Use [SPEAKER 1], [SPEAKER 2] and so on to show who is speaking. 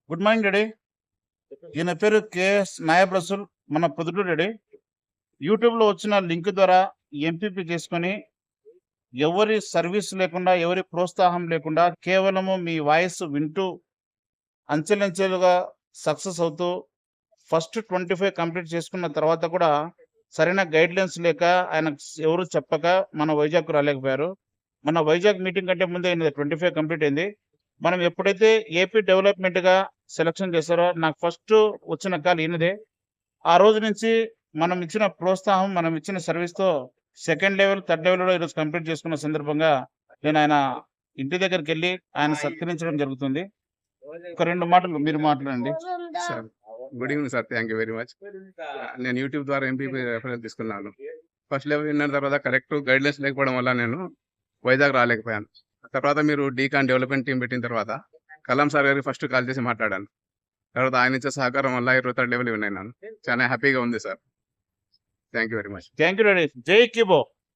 [SPEAKER 1] Good morning daddy. ఈయన పేరు KS Nayab Rasool, మన పొద్దుటూరు డాడీ. యూట్యూబ్లో వచ్చిన లింక్ ద్వారా ఎంపీపీ చేసుకొని ఎవరి సర్వీస్ లేకుండా, ఎవరి ప్రోత్సాహం లేకుండా కేవలము మీ వాయిస్ వింటూ అంచెలంచెలుగా సక్సెస్ అవుతూ ఫస్ట్ 25 కంప్లీట్ చేసుకున్న తర్వాత కూడా సరైన గైడ్లైన్స్ లేక ఆయన ఎవరు చెప్పక మన వైజాగ్ రాలేకపోయారు. మన వైజాగ్ మీటింగ్ కంటే ముందే 25 కంప్లీట్ అయింది. మనం ఎప్పుడైతే ఏపీ డెవలప్మెంట్గా సెలక్షన్ చేశారో నాకు ఫస్ట్ వచ్చిన కాల్ ఈయనదే. ఆ రోజు నుంచి మనం ఇచ్చిన ప్రోత్సాహం, మనం ఇచ్చిన సర్వీస్తో సెకండ్ లెవెల్, థర్డ్ లెవెల్లో ఈరోజు కంప్లీట్ చేసుకున్న సందర్భంగా నేను ఆయన ఇంటి దగ్గరికి వెళ్ళి ఆయన సత్కరించడం జరుగుతుంది. ఒక 2 మాటలు మీరు మాట్లాడండి.
[SPEAKER 2] Sir good evening sir, thank you very much. నేను యూట్యూబ్ ద్వారా ఎంపీపీ రెఫరెన్స్ తీసుకున్నాను. ఫస్ట్ లెవెల్ విన్న తర్వాత కరెక్ట్ గైడ్లైన్స్ లేకపోవడం వల్ల నేను వైజాగ్ రాలేకపోయాను. తర్వాత మీరు డీకాన్ డెవలప్మెంట్ టీం పెట్టిన తర్వాత కలాం సార్ గారికి ఫస్ట్ కాల్ చేసి మాట్లాడాను. తర్వాత ఆయన ఇచ్చే సహకారం వల్ల 23rd లెవెల్ విన్నాను. చాలా హ్యాపీగా ఉంది sir. Thank you very much.
[SPEAKER 1] Thank you daddy. జై కిబో.